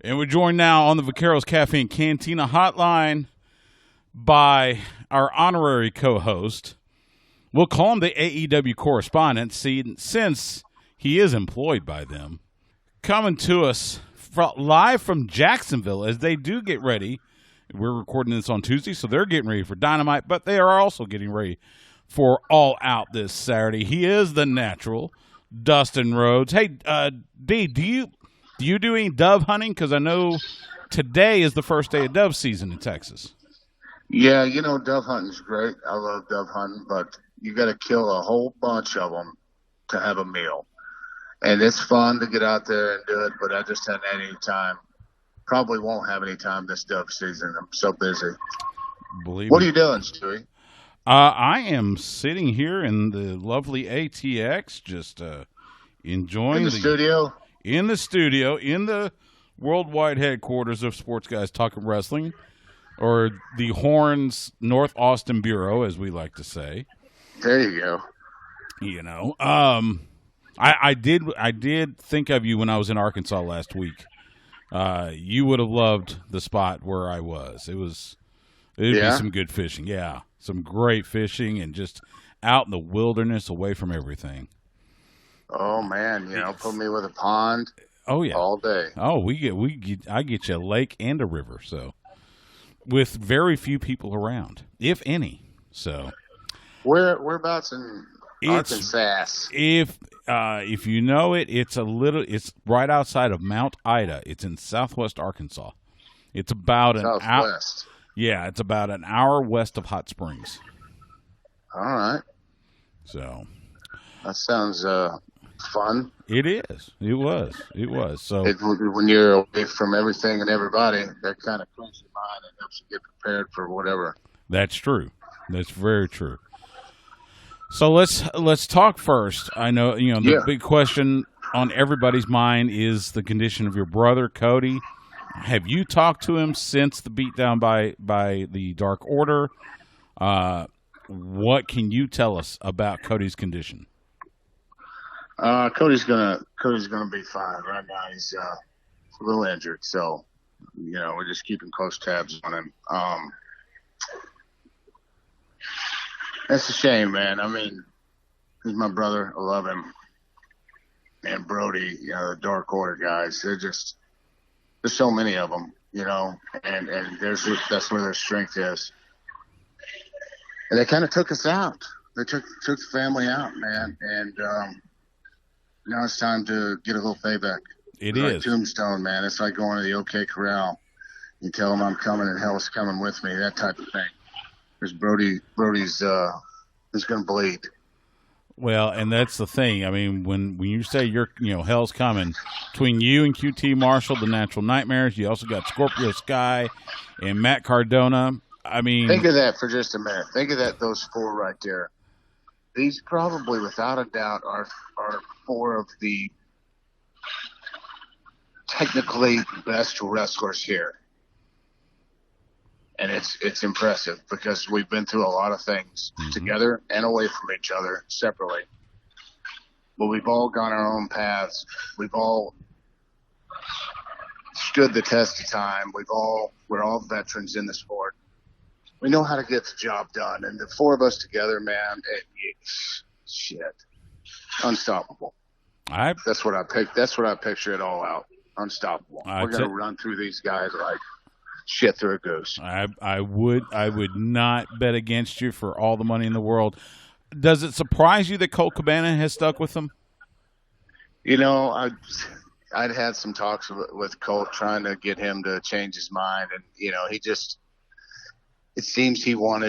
And we're joined now on the Vaqueros Caffeine Cantina hotline by our honorary co-host. We'll call him the AEW correspondent, since he is employed by them. Coming to us live from Jacksonville as they do get ready. We're recording this on Tuesday, so they're getting ready for Dynamite, but they are also getting ready for All Out this Saturday. He is the Natural Dustin Rhodes. Hey, D, do you do any dove hunting? Because I know today is the first day of dove season in Texas. Yeah, dove hunting's great. I love dove hunting, but you got to kill a whole bunch of them to have a meal. And it's fun to get out there and do it, but I just haven't had any time. Probably won't have any time this dove season. I'm so busy. What are you doing, Stewie? I am sitting here in the lovely ATX, just enjoying in the studio. In the studio, in the worldwide headquarters of Sports Guys Talking Wrestling, or the Horns North Austin Bureau, as we like to say. There you go. I did think of you when I was in Arkansas last week. You would have loved the spot where I was. It'd be some good fishing. Yeah, some great fishing and just out in the wilderness, away from everything. Oh man, put me with a pond. Oh yeah, all day. Oh, I get you a lake and a river. So, with very few people around, if any. So, whereabouts in Arkansas? If you know it, it's right outside of Mount Ida. It's in southwest Arkansas. It's about southwest. Yeah, it's about an hour west of Hot Springs. All right. So that sounds fun. It is. It was. So when you're away from everything and everybody, that kind of cleans your mind and helps you get prepared for whatever. That's true. That's very true. So let's talk first. I know the big question on everybody's mind is the condition of your brother Cody. Have you talked to him since the beatdown by the Dark Order? What can you tell us about Cody's condition? Cody's gonna be fine. Right now he's a little injured, so we're just keeping close tabs on him. That's a shame, man. I mean, he's my brother. I love him. And Brody, the Dark Order guys, there's so many of them, and that's where their strength is. And they kind of took us out. They took the family out, man. And now it's time to get a little payback. It's like Tombstone, man. It's like going to the OK Corral. You tell them I'm coming and hell's coming with me, that type of thing. Because Brody's is going to bleed. Well, and that's the thing. I mean, when you say hell's coming, between you and QT Marshall, the Natural Nightmares, you also got Scorpio Sky and Matt Cardona. I mean, think of that for just a minute. Think of those four right there. These probably, without a doubt, are four of the technically best wrestlers here. And it's impressive because we've been through a lot of things together and away from each other separately. But we've all gone our own paths. We've all stood the test of time. We're all veterans in the sport. We know how to get the job done. And the four of us together, man, shit, unstoppable. That's what I picked. That's what I picture it all out. Unstoppable. We're gonna run through these guys like shit through a goose. I would not bet against you for all the money in the world. Does it surprise you that Colt Cabana has stuck with them? I'd had some talks with Colt trying to get him to change his mind, and it seems he thought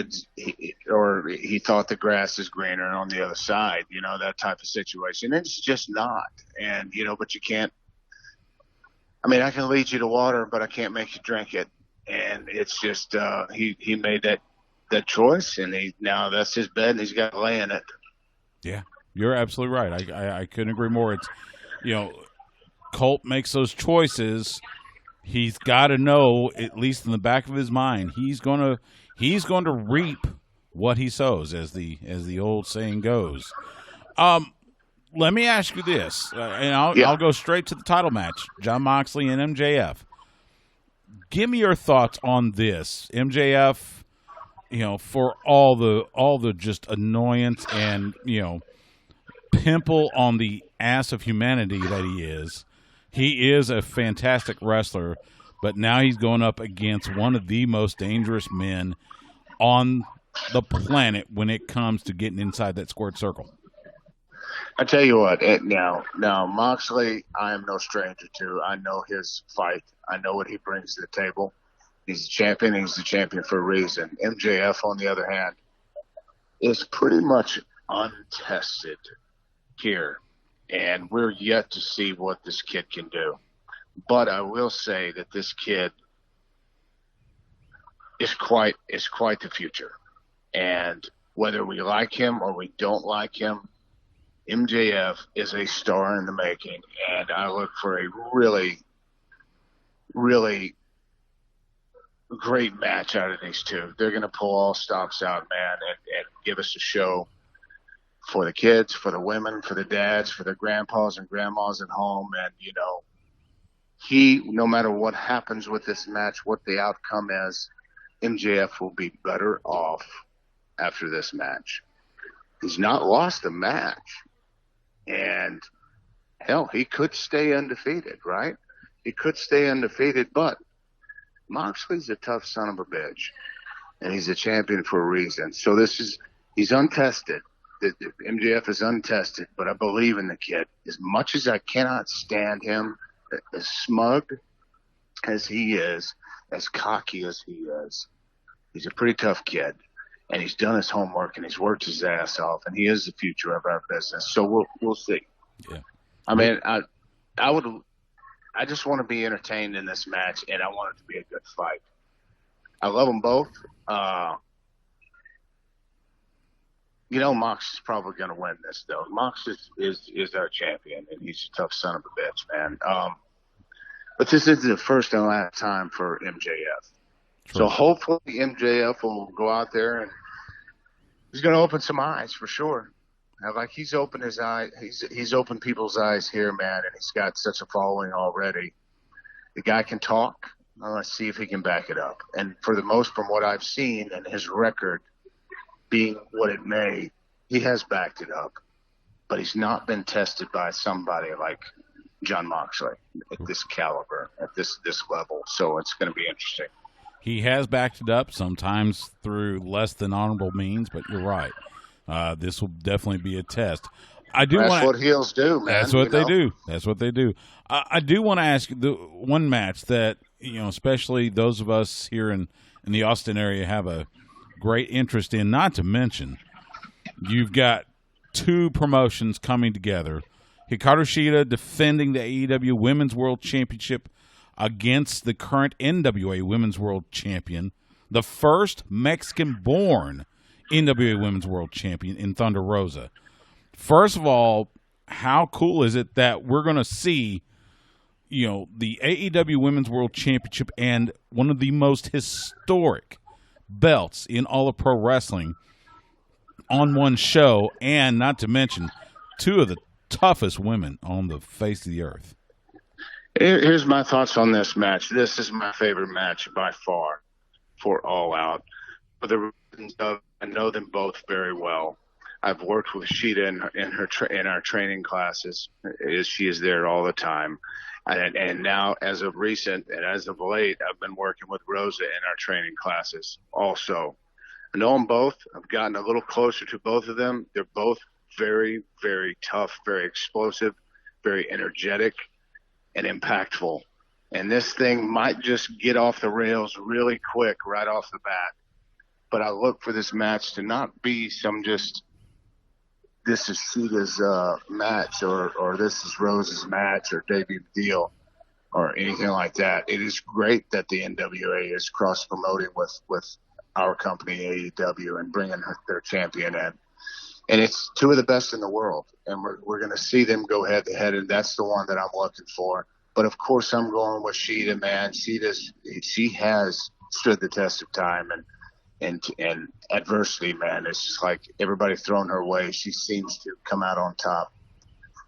the grass is greener on the other side. That type of situation. It's just not, and but you can't. I mean, I can lead you to water, but I can't make you drink it. And it's just he made that choice, and now that's his bed, and he's got to lay in it. Yeah, you're absolutely right. I couldn't agree more. It's Colt makes those choices. He's got to know, at least in the back of his mind, he's going to reap what he sows, as the old saying goes. Let me ask you this, and I'll go straight to the title match: Jon Moxley and MJF. give me your thoughts on this, MJF. For all the just annoyance and pimple on the ass of humanity that he is a fantastic wrestler, but now he's going up against one of the most dangerous men on the planet when it comes to getting inside that squared circle. I tell you what, now Moxley, I am no stranger to. I know his fight. I know what he brings to the table. He's a champion. He's the champion for a reason. MJF, on the other hand, is pretty much untested here, and we're yet to see what this kid can do. But I will say that this kid is quite the future. And whether we like him or we don't like him, MJF is a star in the making, and I look for a really, really great match out of these two. They're going to pull all stops out, man, and give us a show for the kids, for the women, for the dads, for the grandpas and grandmas at home. And, no matter what happens with this match, what the outcome is, MJF will be better off after this match. He's not lost a match. And, hell, he could stay undefeated, right? He could stay undefeated, but Moxley's a tough son of a bitch, and he's a champion for a reason. So he's untested. The MJF is untested, but I believe in the kid. As much as I cannot stand him, as smug as he is, as cocky as he is, he's a pretty tough kid, and he's done his homework, and he's worked his ass off, and he is the future of our business. So we'll see. Yeah. I mean, I just want to be entertained in this match, and I want it to be a good fight. I love them both. Mox is probably going to win this, though. Mox is our champion, and he's a tough son of a bitch, man. But this is the first and last time for MJF. True. So hopefully MJF will go out there, and he's going to open some eyes for sure. Like he's opened his eye, he's opened people's eyes here, man, and he's got such a following already. The guy can talk. Let's see if he can back it up. And for the most, from what I've seen, and his record being what it may, he has backed it up. But he's not been tested by somebody like John Moxley at this caliber, at this level. So it's going to be interesting. He has backed it up, sometimes through less than honorable means, but you're right. This will definitely be a test. That's what heels do, man. That's what they do. That's what they do. I do want to ask you the one match that, especially those of us here in the Austin area have a great interest in, not to mention, you've got two promotions coming together. Hikaru Shida defending the AEW Women's World Championship against the current NWA Women's World Champion, the first Mexican-born NWA Women's World Champion in Thunder Rosa. First of all, how cool is it that we're going to see, the AEW Women's World Championship and one of the most historic belts in all of pro wrestling on one show, and not to mention two of the toughest women on the face of the earth? Here's my thoughts on this match. This is my favorite match by far for All Out. For the reasons of, I know them both very well. I've worked with Sheena in our training classes. She is there all the time. And now, as of recent and as of late, I've been working with Rosa in our training classes also. I know them both. I've gotten a little closer to both of them. They're both very, very tough, very explosive, very energetic, and impactful. And this thing might just get off the rails really quick right off the bat. But I look for this match to not be some just, this is Sheeta's match or this is Rose's match or debut deal or anything like that. It is great that the NWA is cross-promoting with our company, AEW, and bringing their champion in. And it's two of the best in the world. And we're going to see them go head-to-head, and that's the one that I'm looking for. But, of course, I'm going with Sheeta, man. She has stood the test of time and adversity, man. It's just like everybody throwing her way. She seems to come out on top.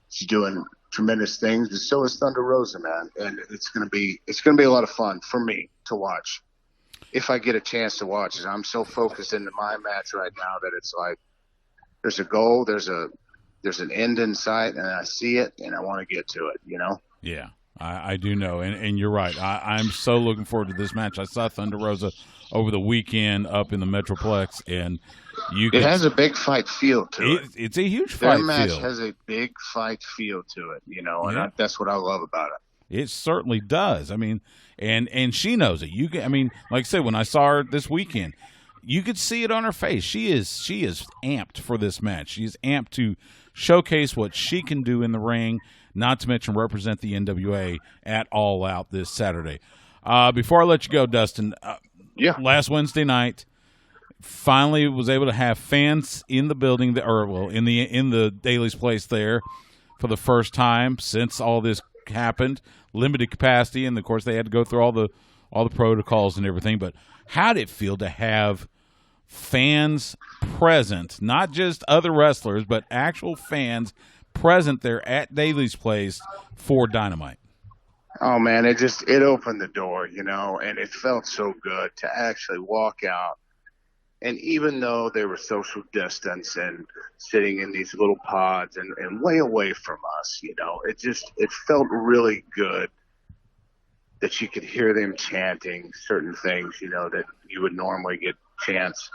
She's doing tremendous things, but so is Thunder Rosa, man. And it's going to be a lot of fun for me. to watch. If I get a chance to watch it, I'm so focused into my match right now that it's like there's a goal, there's an end in sight, and I see it, and I want to get to it, you know? Yeah, I do know, and you're right. I'm so looking forward to this match. I saw Thunder Rosa over the weekend up in the Metroplex, and it has a big fight feel to it. It's a huge fight feel. Their match has a big fight feel to it, you know, and that's what I love about it. It certainly does. I mean, and she knows it. Like I said, when I saw her this weekend, you could see it on her face. She is amped for this match. She's amped to showcase what she can do in the ring, not to mention represent the NWA at All Out this Saturday. Before I let you go, Dustin, last Wednesday night, finally was able to have fans in the building, in the Daly's place there for the first time since all this happened. Limited capacity, and of course they had to go through all the protocols and everything. But how did it feel to have fans present, not just other wrestlers, but actual fans present there at Daly's place for Dynamite? Oh man, it opened the door, you know, and it felt so good to actually walk out. And even though they were social distance and sitting in these little pods and way away from us, you know, it felt really good that you could hear them chanting certain things, you know, that you would normally get chants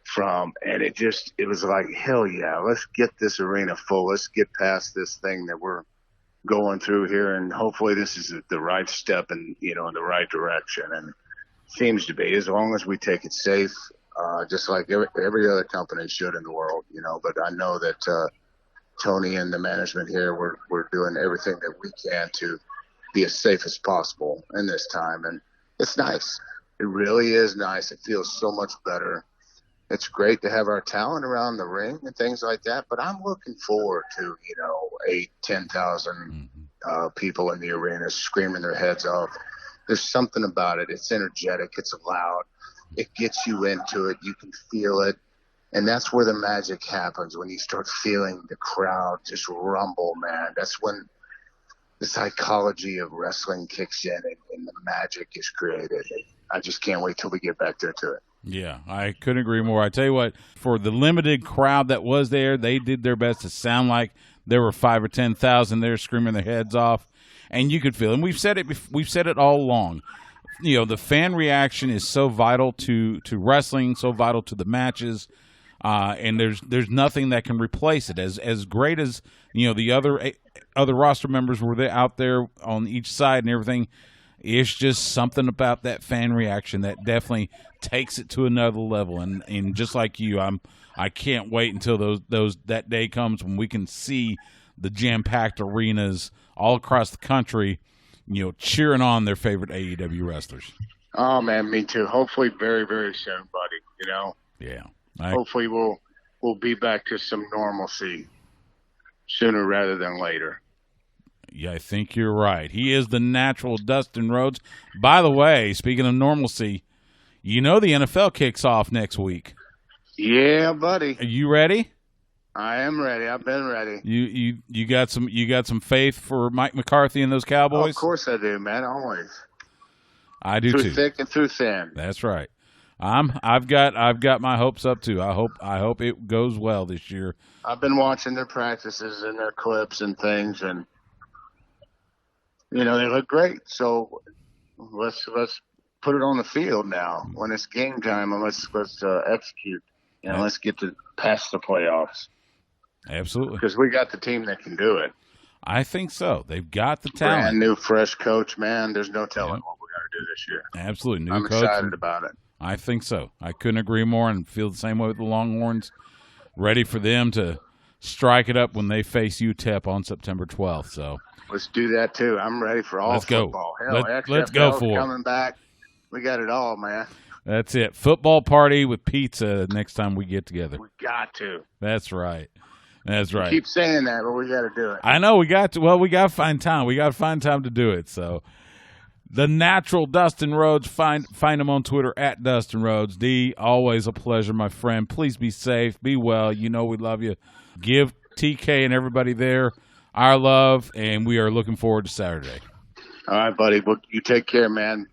from. And it was like, hell yeah, let's get this arena full. Let's get past this thing that we're going through here. And hopefully this is the right step in the right direction. And it seems to be, as long as we take it safe, just like every other company should in the world, you know. But I know that Tony and the management here, we're doing everything that we can to be as safe as possible in this time. And it's nice. It really is nice. It feels so much better. It's great to have our talent around the ring and things like that. But I'm looking forward to, 10,000 people in the arena screaming their heads off. There's something about it. It's energetic. It's loud. It gets you into it. You can feel it. And that's where the magic happens, when you start feeling the crowd just rumble, man. That's when the psychology of wrestling kicks in and the magic is created. I just can't wait till we get back there to it. Yeah, I couldn't agree more. I tell you what, for the limited crowd that was there, they did their best to sound like there were 5,000 or 10,000 there screaming their heads off, and you could feel it. And we've said it all along. You know, the fan reaction is so vital to wrestling, so vital to the matches, and there's nothing that can replace it. As great as the other roster members were out there on each side and everything, it's just something about that fan reaction that definitely takes it to another level. And just like you, I can't wait until that day comes when we can see the jam-packed arenas all across the country, cheering on their favorite AEW wrestlers. Oh man, me too. Hopefully very, very soon, buddy. Yeah. Hopefully we'll be back to some normalcy sooner rather than later. Yeah, I think you're right. He is the natural Dustin Rhodes. By the way, speaking of normalcy, the NFL kicks off next week. Yeah, buddy. Are you ready? I am ready. I've been ready. You got some faith for Mike McCarthy and those Cowboys? Oh, of course I do, man. Always. I do through too. Through thick and through thin. That's right. I've got my hopes up too. I hope it goes well this year. I've been watching their practices and their clips and things, and they look great. So let's put it on the field now. When it's game time, and let's execute. Let's get past the playoffs. Absolutely. Because we got the team that can do it. I think so. They've got the talent. Brand new, fresh coach, man. There's no telling what we got to do this year. Absolutely. New I'm coach. excited about it. I think so. I couldn't agree more, and feel the same way with the Longhorns. Ready for them to strike it up when they face UTEP on September 12th. So let's do that too. I'm ready for all football. Hell, let's go for it. Coming back. We got it all, man. That's it. Football party with pizza next time we get together. We got to. That's right. That's right. You keep saying that, but we got to do it. I know we got to. Well, we got to find time. We got to find time to do it. So, the natural Dustin Rhodes. Find him on Twitter at Dustin Rhodes. D, always a pleasure, my friend. Please be safe. Be well. We love you. Give TK and everybody there our love, and we are looking forward to Saturday. All right, buddy. Well, you take care, man.